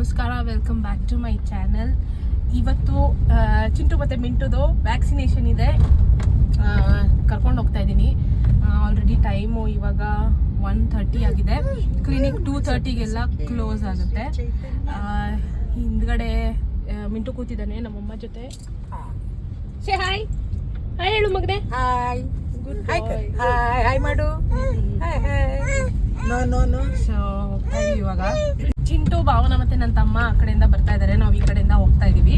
ನಮಸ್ಕಾರ, welcome back to my channel. ಇವತ್ತು ಚಿಂಟು ಮತ್ತು ಮಿಂಟುದು ವ್ಯಾಕ್ಸಿನೇಷನ್ ಇದೆ, ಕರ್ಕೊಂಡು ಹೋಗ್ತಾ ಇದ್ದೀನಿ. ಆಲ್ರೆಡಿ ಟೈಮು ಇವಾಗ 1:30 ಆಗಿದೆ. ಕ್ಲಿನಿಕ್ 2:30ಗೆಲ್ಲ ಕ್ಲೋಸ್ ಆಗುತ್ತೆ. ಹಿಂದ್ಗಡೆ ಮಿಂಟು ಕೂತಿದ್ದಾನೆ ನಮ್ಮಮ್ಮ ಜೊತೆ. ಸೇ ಹಾಯ್ ಹಾಯ್ ಹೇಳು ಮಗನೆ. ಹಾಯ್ ಗುಡ್ ಹಾಯ್ ಹಾಯ್ ಮಾಡು. ನೋ ಸೊ ಹೋಗ್ತಾ ಇದೀವಿ ಇವಾಗ. ಚಿಂಟು, ಭಾವನಾ ಮತ್ತೆ ನನ್ನ ತಮ್ಮ ಆ ಕಡೆಯಿಂದ ಬರ್ತಾ ಇದ್ದಾರೆ, ನಾವು ಈ ಕಡೆಯಿಂದ ಹೋಗ್ತಾ ಇದೀವಿ.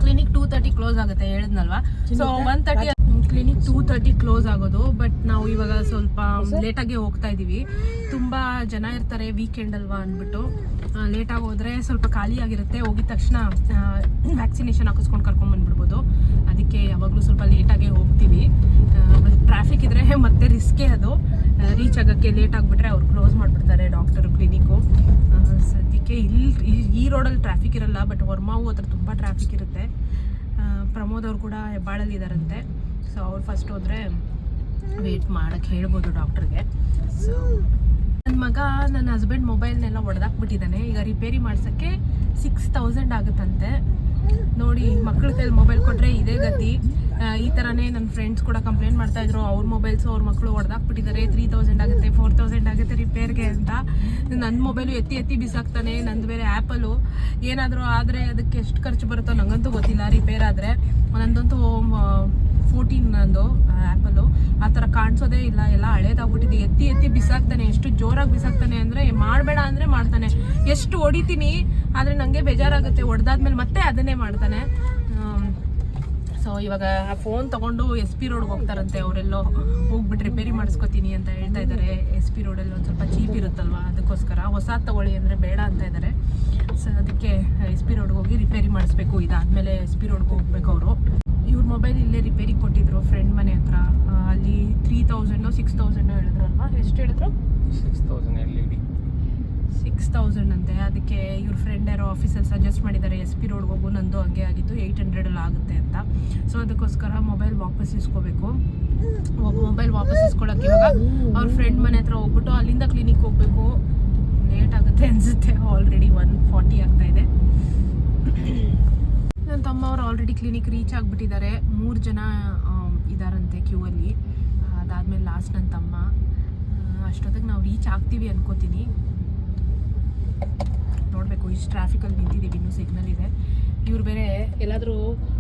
ಕ್ಲಿನಿಕ್ 2:30 ಕ್ಲೋಸ್ ಆಗುತ್ತೆ ಹೇಳಿದ್ನಲ್ವಾ. ಸೊ 1:30 ಕ್ಲಿನಿಕ್ 2:30 ಕ್ಲೋಸ್ ಆಗೋದು. ಬಟ್ ನಾವು ಇವಾಗ ಸ್ವಲ್ಪ ಲೇಟಾಗಿ ಹೋಗ್ತಾ ಇದೀವಿ. ತುಂಬಾ ಜನ ಇರ್ತಾರೆ, ವೀಕೆಂಡ್ ಅಲ್ವಾ ಅಂದ್ಬಿಟ್ಟು ಲೇಟಾಗಿ ಹೋದ್ರೆ ಸ್ವಲ್ಪ ಖಾಲಿ ಆಗಿರುತ್ತೆ. ಹೋಗಿದ ತಕ್ಷಣ ವ್ಯಾಕ್ಸಿನೇಷನ್ ಹಾಕಿಸ್ಕೊಂಡು ಕರ್ಕೊಂಡ್ ಬಂದ್ಬಿಡ್ಬೋದು. ಅದಕ್ಕೆ ಯಾವಾಗಲೂ ಸ್ವಲ್ಪ ಲೇಟಾಗೆ ಹೋಗ್ತೀವಿ. ಟ್ರಾಫಿಕ್ ಇದ್ರೆ ಮತ್ತೆ ರಿಸ್ಕೇ ಅದು. ರೀಚ್ ಆಗೋಕ್ಕೆ ಲೇಟ್ ಆಗಿಬಿಟ್ರೆ ಅವ್ರು ಕ್ಲೋಸ್ ಮಾಡಿಬಿಡ್ತಾರೆ ಡಾಕ್ಟರ್ ಕ್ಲಿನಿಕ್ಕು. ಸದ್ಯಕ್ಕೆ ಈ ರೋಡಲ್ಲಿ ಟ್ರಾಫಿಕ್ ಇರಲ್ಲ, ಬಟ್ ವರ್ಮಾವು ಹತ್ರ ತುಂಬ ಟ್ರಾಫಿಕ್ ಇರುತ್ತೆ. ಪ್ರಮೋದ್ ಅವ್ರು ಕೂಡ ಹೆಬ್ಬಾಳಲ್ಲಿ ಇದ್ದಾರಂತೆ. ಸೊ ಅವ್ರು ಫಸ್ಟ್ ಹೋದರೆ ವೇಟ್ ಮಾಡೋಕ್ಕೆ ಹೇಳ್ಬೋದು ಡಾಕ್ಟ್ರಿಗೆ. ಸೊ ನನ್ನ ಮಗ ನನ್ನ ಹಸ್ಬೆಂಡ್ ಮೊಬೈಲ್ನೆಲ್ಲ ಹೊಡೆದಾಕ್ಬಿಟ್ಟಿದ್ದಾನೆ. ಈಗ ರಿಪೇರಿ ಮಾಡ್ಸೋಕ್ಕೆ 6,000 ಆಗುತ್ತಂತೆ. ನೋಡಿ, ಮಕ್ಳ ಕೈಲಿ ಮೊಬೈಲ್ ಕೊಟ್ಟರೆ ಇದೇ ಗತಿ. ಈ ಥರನೇ ನನ್ನ ಫ್ರೆಂಡ್ಸ್ ಕೂಡ ಕಂಪ್ಲೇಂಟ್ ಮಾಡ್ತಾಯಿದ್ರು, ಅವ್ರ ಮೊಬೈಲ್ಸು ಅವ್ರ ಮಕ್ಕಳು ಹೊಡೆದಾಕ್ಬಿಟ್ಟಿದ್ದಾರೆ, 3,000 ಆಗುತ್ತೆ 4,000 ಆಗುತ್ತೆ ರಿಪೇರ್ಗೆ ಅಂತ. ನನ್ನ ಮೊಬೈಲು ಎತ್ತಿ ಬಿಸಾಕ್ತಾನೆ. ನಂದು ಬೇರೆ ಆ್ಯಪಲ್ಲು. ಏನಾದರೂ ಆದರೆ ಅದಕ್ಕೆ ಎಷ್ಟು ಖರ್ಚು ಬರುತ್ತೋ ನನಗಂತೂ ಗೊತ್ತಿಲ್ಲ. ರಿಪೇರ್ ಆದರೆ ನಂದಂತೂ 14 ನಂದು ಆ್ಯಪಲ್ಲು. ಆ ಥರ ಕಾಣಿಸೋದೇ ಇಲ್ಲ, ಎಲ್ಲ ಹಳೇದಾಗ್ಬಿಟ್ಟಿದೆ. ಎತ್ತಿ ಬಿಸಾಕ್ತಾನೆ. ಎಷ್ಟು ಜೋರಾಗಿ ಬಿಸಾಕ್ತಾನೆ ಅಂದರೆ ಮಾಡಬೇಡ ಅಂದರೆ ಮಾಡ್ತಾನೆ. ಎಷ್ಟು ಹೊಡಿತೀನಿ ಆದರೆ ನನಗೆ ಬೇಜಾರಾಗುತ್ತೆ. ಹೊಡೆದಾದ್ಮೇಲೆ ಮತ್ತೆ ಅದನ್ನೇ ಮಾಡ್ತಾನೆ. ಸೊ ಇವಾಗ ಆ ಫೋನ್ ತೊಗೊಂಡು SP ರೋಡ್ಗೆ ಹೋಗ್ತಾರಂತೆ. ಅವರೆಲ್ಲೋ ಹೋಗ್ಬಿಟ್ಟು ರಿಪೇರಿ ಮಾಡಿಸ್ಕೊತೀನಿ ಅಂತ ಹೇಳ್ತಾ ಇದ್ದಾರೆ. SP ರೋಡಲ್ಲಿ ಒಂದು ಸ್ವಲ್ಪ ಚೀಪ್ ಇರುತ್ತಲ್ವ, ಅದಕ್ಕೋಸ್ಕರ ಹೊಸ ತೊಗೊಳ್ಳಿ ಅಂದರೆ ಬೇಡ ಅಂತ ಇದ್ದಾರೆ. ಸೊ ಅದಕ್ಕೆ SP ರೋಡ್ಗೆ ಹೋಗಿ ರಿಪೇರಿ ಮಾಡಿಸ್ಬೇಕು. ಇದಾದಮೇಲೆ SP ರೋಡ್ಗೆ ಹೋಗ್ಬೇಕು ಅವರು. ಇವ್ರ ಮೊಬೈಲ್ ಇಲ್ಲೇ ರಿಪೇರಿ ಕೊಟ್ಟಿದ್ರು ಫ್ರೆಂಡ್ ಮನೆ ಹತ್ರ. ಅಲ್ಲಿ 3,000 6,000 ಹೇಳಿದ್ರಲ್ವಾ. ಎಷ್ಟು ಹೇಳಿದ್ರು? 6,000 ಅಂತೆ. ಅದಕ್ಕೆ ಇವ್ರ ಫ್ರೆಂಡ್ ಯಾರೋ ಆಫೀಸಲ್ಲಿ ಸಜೆಸ್ಟ್ ಮಾಡಿದ್ದಾರೆ SP ರೋಡ್ಗೆ ಹೋಗು. ನಂದು ಹಂಗೆ ಆಗಿತ್ತು, 800 ಆಗುತ್ತೆ ಅಂತ. ಸೊ ಅದಕ್ಕೋಸ್ಕರ ಮೊಬೈಲ್ ವಾಪಸ್ ಇಸ್ಕೋಬೇಕು. ಮೊಬೈಲ್ ವಾಪಸ್ ಇಸ್ಕೊಳ್ಳೋಕೆ ಇವಾಗ ಅವ್ರ ಫ್ರೆಂಡ್ ಮನೆ ಹತ್ರ ಹೋಗ್ಬಿಟ್ಟು ಅಲ್ಲಿಂದ ಕ್ಲಿನಿಕ್ ಹೋಗಬೇಕು. ಲೇಟ್ ಆಗುತ್ತೆ ಅನಿಸುತ್ತೆ. ಆಲ್ರೆಡಿ 1:40 ಆಗ್ತಾಯಿದೆ. ನನ್ನ ತಮ್ಮ ಅವ್ರು ಆಲ್ರೆಡಿ ಕ್ಲಿನಿಕ್ ರೀಚ್ ಆಗಿಬಿಟ್ಟಿದ್ದಾರೆ. 3 ಜನ ಇದ್ದಾರಂತೆ ಕ್ಯೂ ಅಲ್ಲಿ. ಅದಾದಮೇಲೆ ಲಾಸ್ಟ್ ನನ್ನ ತಮ್ಮ. ಅಷ್ಟೊತ್ತಿಗೆ ನಾವು ರೀಚ್ ಆಗ್ತೀವಿ ಅನ್ಕೋತೀನಿ. ನೋಡಬೇಕು. ಇಷ್ಟು ಟ್ರಾಫಿಕಲ್ಲಿ ನಿಂತಿದ್ದೀವಿ, ಇನ್ನೂ ಸಿಗ್ನಲ್ ಇದೆ. ಇವ್ರು ಬೇರೆ ಎಲ್ಲಾದರೂ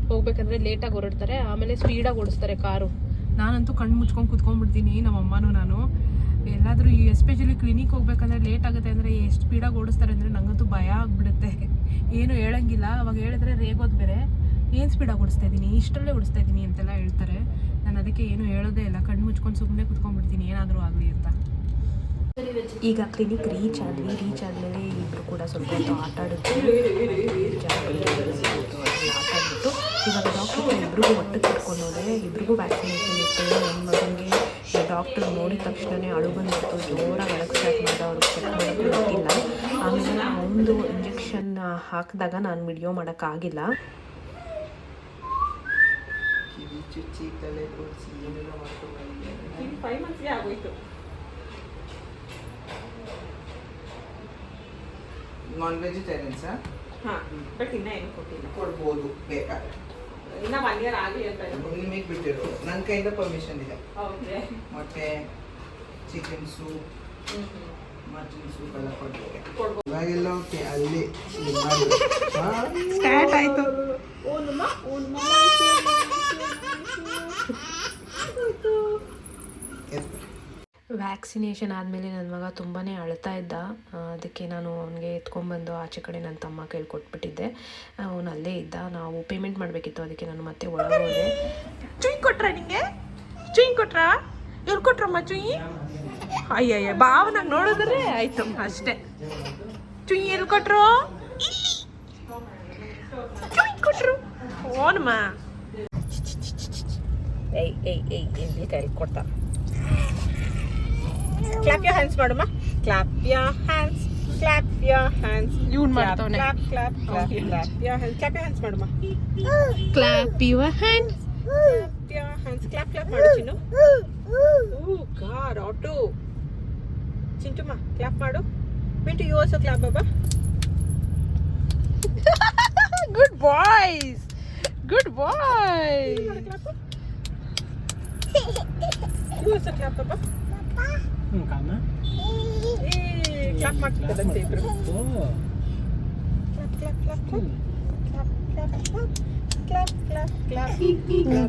ಹೋಗ್ಬೇಕಂದ್ರೆ ಲೇಟಾಗಿ ಹೊರಡ್ತಾರೆ, ಆಮೇಲೆ ಸ್ಪೀಡಾಗಿ ಓಡಿಸ್ತಾರೆ ಕಾರು. ನಾನಂತೂ ಕಣ್ಣು ಮುಚ್ಕೊಂಡು ಕುತ್ಕೊಂಡ್ಬಿಡ್ತೀನಿ, ನಮ್ಮಮ್ಮನೂ ನಾನು. ಎಲ್ಲಾದರೂ ಎಸ್ಪೆಷಲಿ ಕ್ಲಿನಿಕ್ ಹೋಗ್ಬೇಕಂದ್ರೆ ಲೇಟ್ ಆಗುತ್ತೆ ಅಂದರೆ ಎಷ್ಟು ಸ್ಪೀಡಾಗಿ ಓಡಿಸ್ತಾರೆ ಅಂದರೆ ನನಗಂತೂ ಭಯ ಆಗಿಬಿಡುತ್ತೆ. ಏನು ಹೇಳಂಗಿಲ್ಲ. ಅವಾಗ ಹೇಳಿದ್ರೆ ರೇಗೋದು ಬೇರೆ. ಏನು ಸ್ಪೀಡಾಗಿ ಓಡಿಸ್ತಾ ಇದ್ದೀನಿ, ಇಷ್ಟರಲ್ಲೇ ಓಡಿಸ್ತಾ ಇದ್ದೀನಿ ಅಂತೆಲ್ಲ ಹೇಳ್ತಾರೆ. ನಾನು ಅದಕ್ಕೆ ಏನು ಹೇಳೋದೇ ಇಲ್ಲ, ಕಣ್ಣು ಮುಚ್ಕೊಂಡು ಸುಮ್ಮನೆ ಕುತ್ಕೊಂಡ್ಬಿಡ್ತೀನಿ ಏನಾದರೂ ಆಗಲಿ ಅಂತ. ಈಗ ಕ್ಲಿನಿಕ್ ರೀಚ್ ಆದಮೇಲೆ ಇಬ್ಬರು ಕೂಡ ಸ್ವಲ್ಪ ಹೊತ್ತು ಆಟ ಆಡಿಬಿಟ್ಟು ಇವಾಗ ಡಾಕ್ಟರ್ ಇಬ್ರಿಗೂ ಒಟ್ಟಿಗೆ ಕರ್ಕೊಂಡು ಹೋದೆ. ಇಬ್ರಿಗೂ ವ್ಯಾಕ್ಸಿನೇಷನ್ ಇತ್ತು. ನನ್ನ ಮಗನಿಗೆ ಡಾಕ್ಟರ್ ನೋಡಿದ ತಕ್ಷಣವೇ ಅಳು ಬಂದ್ಬಿಟ್ಟು ಜೋರಾಗಿ ಅಳಕ್ಕೆ ಸ್ಟಾರ್ಟ್ ಮಾಡಿದ. ಅವ್ರಿಗೆ ಚೆಕ್ ಮಾಡೋಕ್ಕೆ ಗೊತ್ತಿಲ್ಲ. ಆಮೇಲೆ ಒಂದು ಇಂಜೆಕ್ಷನ್ ಹಾಕಿದಾಗ ನಾನು ವಿಡಿಯೋ ಮಾಡೋಕ್ಕಾಗಿಲ್ಲ. ಚುಚ್ಚಿ ತಲೆ ಕೂರಿಸಿ ಏನೆಲ್ಲ ಮಾಡ್ಕೊಂಡು 5 ಮಂತ್ಸ್ಗೆ ಆಗೋಯ್ತು. Non vegetarians? ಹಾಂ, ಬಟ್ ಇನ್ನೂ ಏನು ಕೊಟ್ಟಿಲ್ಲ. ಕೊಡ್ಬೋದು ಬೇಕಾದ್ರೆ. ಇನ್ನೂ 1 year ಆಗಲಿ ಅಂತ ನಿಮಗೆ ಬಿಟ್ಟಿರೋ ನನ್ನ ಕೈಯಿಂದ ಪರ್ಮಿಷನ್ ಇದೆ. ಓಕೆ. ಮೊಟ್ಟೆ, ಚಿಕನ್ ಸೂಪ್, ಮಟನ್ ಸೂಪ್ ಎಲ್ಲ ಕೊಡ್ಬೋದು. ಇವಾಗೆಲ್ಲ ಓಕೆ. ಅಲ್ಲಿ ಸ್ಟಾರ್ಟ್ ಆಯಿತು. ವ್ಯಾಕ್ಸಿನೇಷನ್ ಆದಮೇಲೆ ನನ್ನ ಮಗ ತುಂಬಾ ಅಳ್ತಾ ಇದ್ದ. ಅದಕ್ಕೆ ನಾನು ಅವನಿಗೆ ಎತ್ಕೊಂಡ್ಬಂದು ಆಚೆ ಕಡೆ ನನ್ನ ತಮ್ಮ ಕೈಲಿ ಕೊಟ್ಬಿಟ್ಟಿದ್ದೆ. ಅವನು ಅಲ್ಲೇ ಇದ್ದ. ನಾವು ಪೇಮೆಂಟ್ ಮಾಡಬೇಕಿತ್ತು, ಅದಕ್ಕೆ ನಾನು ಮತ್ತೆ ಒಳಗೆ ಹೋದೆ. ಚುಯಿ ಕೊಟ್ರಾ ನಿಂಗೆ? ಚುಯಿ ಕೊಟ್ರಾ? ಎಲ್ಲಿ ಕೊಟ್ರಮ್ಮ ಚುಯಿ? ಅಯ್ಯಯ್ಯ, ಭಾವನಾಗ ನೋಡಿದ್ರೆ ಆಯಿತು ಅಷ್ಟೇ. ಚುಯಿ ಎಲ್ಲಿ ಕೊಟ್ರು? ಚುಯಿ ಕೊಟ್ರು. ಓನಮ್ಮ ಎಲ್ಲಿ ಕೈಲಿ ಕೊಡ್ತಾ. ಕ್ಲಾಪ್ ಯೋರ್ ಹ್ಯಾಂಡ್ಸ್ ಮಾಡಮ್ಮ. Clap your hands, clap your hands. ಇವ್ನು ಮಾಡ್ತಾವನೆ. Clap clap clap clap your hands. Clap your hands ಮಾಡಮ್ಮ. Clap your hands, clap your hands. Clap clap ಮಾಡು ಚಿನ್ನು. Oh god, auto. ಚಿಂಟುಮ್ಮ ಕ್ಲಾಪ್ ಮಾಡು. ಮಿಂಟು ಯು ಆಲ್ಸೋ ಕ್ಲಾಪ್ ಬಾಬಾ. Good boys, good boy.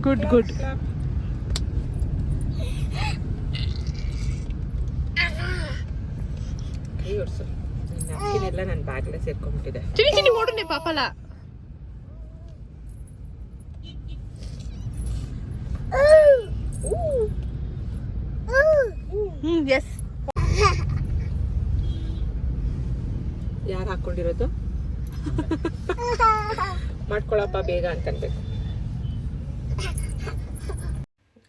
Good good. ಎಲ್ಲ ನನ್ನ ಬ್ಯಾಗ್ಲೆ ಸೇರ್ಕೊಂಡ್ಬಿಟ್ಟಿದೆ. ಚಿನಿ ಚಿನಿ ಓಡನೆ ಪಾಪಲ. ಎಸ್. ಯಾರು ಹಾಕೊಂಡಿರೋದು? ಮಾಡ್ಕೊಳಪ್ಪ ಬೇಗ ಅಂತನ್ಬೇಕು.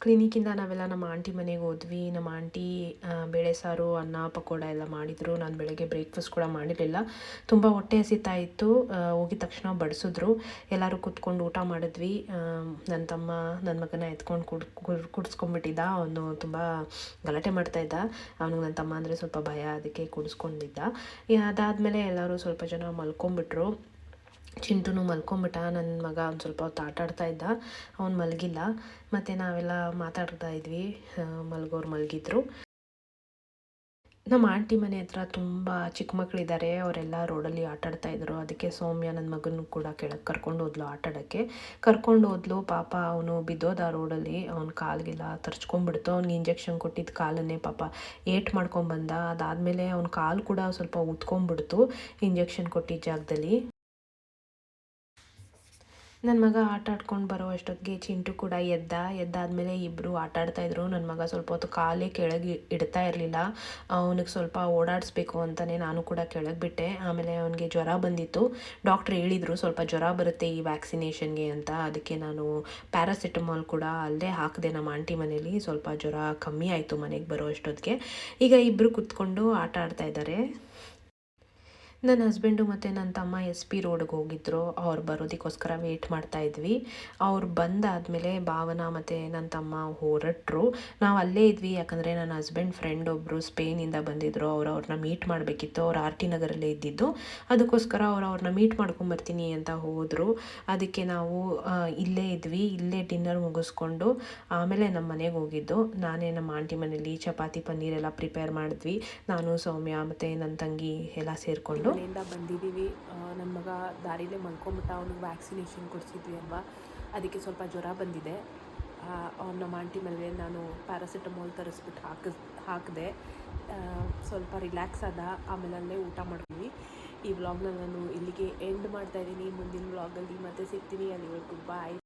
ಕ್ಲಿನಿಕ್ಕಿಂದ ನಾವೆಲ್ಲ ನಮ್ಮ ಆಂಟಿ ಮನೆಗೆ ಹೋದ್ವಿ. ನಮ್ಮ ಆಂಟಿ ಬೇಳೆ ಸಾರು, ಅನ್ನ, ಪಕೋಡ ಎಲ್ಲ ಮಾಡಿದರು. ನಾನು ಬೆಳಗ್ಗೆ ಬ್ರೇಕ್ಫಾಸ್ಟ್ ಕೂಡ ಮಾಡಿರಲಿಲ್ಲ, ತುಂಬ ಹೊಟ್ಟೆ ಹಸಿತಾ ಇತ್ತು. ಹೋಗಿದ ತಕ್ಷಣ ಬಡಿಸಿದ್ರು. ಎಲ್ಲರೂ ಕೂತ್ಕೊಂಡು ಊಟ ಮಾಡಿದ್ವಿ. ನನ್ನ ತಮ್ಮ ನನ್ನ ಮಗನ ಎತ್ಕೊಂಡು ಕುಡಿಸ್ಕೊಂಡ್ಬಿಟ್ಟಿದ್ದ. ಅವನು ತುಂಬ ಗಲಾಟೆ ಮಾಡ್ತಾಯಿದ್ದ. ಅವನಿಗೆ ನನ್ನ ತಮ್ಮ ಅಂದರೆ ಸ್ವಲ್ಪ ಭಯ, ಅದಕ್ಕೆ ಕುಡಿಸ್ಕೊಂಡಿದ್ದ. ಅದಾದಮೇಲೆ ಎಲ್ಲರೂ ಸ್ವಲ್ಪ ಜನ ಮಲ್ಕೊಂಬಿಟ್ರು. ಚಿಂಟುನು ಮಲ್ಕೊಂಬಿಟ್ಟ. ನನ್ನ ಮಗ ಒಂದು ಸ್ವಲ್ಪ ಹೊತ್ತು ಆಟ ಆಡ್ತಾ ಇದ್ದ, ಅವ್ನು ಮಲಗಿಲ್ಲ. ಮತ್ತು ನಾವೆಲ್ಲ ಮಾತಾಡ್ತಾ ಇದ್ವಿ, ಮಲಗೋರು ಮಲಗಿದ್ರು. ನಮ್ಮ ಆಂಟಿ ಮನೆ ಹತ್ರ ತುಂಬ ಚಿಕ್ಕ ಮಕ್ಕಳಿದ್ದಾರೆ, ಅವರೆಲ್ಲ ರೋಡಲ್ಲಿ ಆಟ ಆಡ್ತಾಯಿದ್ರು. ಅದಕ್ಕೆ ಸೌಮ್ಯ ನನ್ನ ಮಗನೂ ಕೂಡ ಕೆಳಗೆ ಕರ್ಕೊಂಡು ಹೋದ್ಲು ಆಟ ಆಡೋಕ್ಕೆ. ಕರ್ಕೊಂಡು ಹೋದ್ಲು. ಪಾಪ ಅವನು ಬಿದ್ದೋದ ರೋಡಲ್ಲಿ. ಅವ್ನ ಕಾಲಿಗೆಲ್ಲ ತರ್ಚ್ಕೊಂಡ್ಬಿಡ್ತು. ಅವ್ನಿಗೆ ಇಂಜೆಕ್ಷನ್ ಕೊಟ್ಟಿದ್ದು ಕಾಲನ್ನೇ ಪಾಪ ಏಟ್ ಮಾಡ್ಕೊಂಬಂದ. ಅದಾದಮೇಲೆ ಅವ್ನ ಕಾಲು ಕೂಡ ಸ್ವಲ್ಪ ಉತ್ಕೊಂಡ್ಬಿಡ್ತು ಇಂಜೆಕ್ಷನ್ ಕೊಟ್ಟಿದ್ದ ಜಾಗದಲ್ಲಿ. ನನ್ನ ಮಗ ಆಟ ಆಡ್ಕೊಂಡು ಬರೋ ಅಷ್ಟೊತ್ತಿಗೆ ಚಿಂಟು ಕೂಡ ಎದ್ದಾದಮೇಲೆ ಇಬ್ಬರು ಆಟ ಆಡ್ತಾಯಿದ್ರು. ನನ್ನ ಮಗ ಸ್ವಲ್ಪ ಹೊತ್ತು ಕಾಲೇ ಕೆಳಗೆ ಇಡ್ತಾ ಇರಲಿಲ್ಲ. ಅವನಿಗೆ ಸ್ವಲ್ಪ ಓಡಾಡಿಸ್ಬೇಕು ಅಂತಲೇ ನಾನು ಕೂಡ ಕೆಳಗೆ ಬಿಟ್ಟೆ. ಆಮೇಲೆ ಅವನಿಗೆ ಜ್ವರ ಬಂದಿತ್ತು. ಡಾಕ್ಟ್ರ್ ಹೇಳಿದರು ಸ್ವಲ್ಪ ಜ್ವರ ಬರುತ್ತೆ ಈ ವ್ಯಾಕ್ಸಿನೇಷನ್ಗೆ ಅಂತ. ಅದಕ್ಕೆ ನಾನು ಪ್ಯಾರಾಸಿಟಮಾಲ್ ಕೂಡ ಅಲ್ಲೇ ಹಾಕಿದೆ ನಮ್ಮ ಆಂಟಿ ಮನೇಲಿ. ಸ್ವಲ್ಪ ಜ್ವರ ಕಮ್ಮಿ ಆಯಿತು ಮನೆಗೆ ಬರೋ ಅಷ್ಟೊತ್ತಿಗೆ. ಈಗ ಇಬ್ಬರು ಕೂತ್ಕೊಂಡು ಆಟ ಆಡ್ತಾಯಿದ್ದಾರೆ. ನನ್ನ ಹಸ್ಬೆಂಡು ಮತ್ತು ನನ್ನ ತಮ್ಮ SP ರೋಡ್ಗೆ ಹೋಗಿದ್ದರು. ಅವ್ರು ಬರೋದಕ್ಕೋಸ್ಕರ ವೆಯ್ಟ್ ಮಾಡ್ತಾಯಿದ್ವಿ. ಅವ್ರು ಬಂದಾದಮೇಲೆ ಭಾವನಾ ಮತ್ತು ನನ್ನ ತಮ್ಮ ಹೊರಟರು. ನಾವು ಅಲ್ಲೇ ಇದ್ವಿ, ಯಾಕಂದರೆ ನನ್ನ ಹಸ್ಬೆಂಡ್ ಫ್ರೆಂಡ್ ಒಬ್ಬರು ಸ್ಪೇನಿಂದ ಬಂದಿದ್ದರು. ಅವ್ರನ್ನ ಮೀಟ್ ಮಾಡಬೇಕಿತ್ತು. ಅವ್ರು RT ನಗರಲ್ಲೇ ಇದ್ದಿದ್ದು. ಅದಕ್ಕೋಸ್ಕರ ಅವ್ರನ್ನ ಮೀಟ್ ಮಾಡ್ಕೊಂಬರ್ತೀನಿ ಅಂತ ಹೋದರು. ಅದಕ್ಕೆ ನಾವು ಇಲ್ಲೇ ಇದ್ವಿ. ಇಲ್ಲೇ ಡಿನ್ನರ್ ಮುಗಿಸ್ಕೊಂಡು ಆಮೇಲೆ ನಮ್ಮ ಮನೆಗೆ ಹೋಗಿದ್ದು. ನಾನೇ ನಮ್ಮ ಆಂಟಿ ಮನೇಲಿ ಚಪಾತಿ ಪನ್ನೀರೆಲ್ಲ ಪ್ರಿಪೇರ್ ಮಾಡಿದ್ವಿ. ನಾನು, ಸೌಮ್ಯ ಮತ್ತು ನನ್ನ ತಂಗಿ ಎಲ್ಲ ಸೇರಿಕೊಂಡು ಮನೆಯಿಂದ ಬಂದಿದ್ದೀವಿ. ನನ್ನ ಮಗ ದಾರಿಲೇ ಮಲ್ಕೊಂಬಿಟ್ಟ. ಅವ್ನಿಗೆ ವ್ಯಾಕ್ಸಿನೇಷನ್ ಕೊಡಿಸಿದ್ವಿ ಅಲ್ವಾ, ಅದಕ್ಕೆ ಸ್ವಲ್ಪ ಜ್ವರ ಬಂದಿದೆ. ಅವ್ನು ನಮ್ಮ ಆಂಟಿ ಮನೇಲಿ ನಾನು ಪ್ಯಾರಾಸಿಟಮಾಲ್ ತರಿಸ್ಬಿಟ್ಟು ಹಾಕಿದೆ. ಸ್ವಲ್ಪ ರಿಲ್ಯಾಕ್ಸ್ ಆದ. ಆಮೇಲೆ ಅಲ್ಲೇ ಊಟ ಮಾಡ್ತೀವಿ. ಈ ವ್ಲಾಗ್ನ ನಾನು ಇಲ್ಲಿಗೆ ಎಂಡ್ ಮಾಡ್ತಾಯಿದ್ದೀನಿ. ಮುಂದಿನ ವ್ಲಾಗಲ್ಲಿ ಮತ್ತೆ ಸಿಗ್ತೀನಿ. ಅಲ್ಲಿವರೆಗೂ ಬಾಯ್.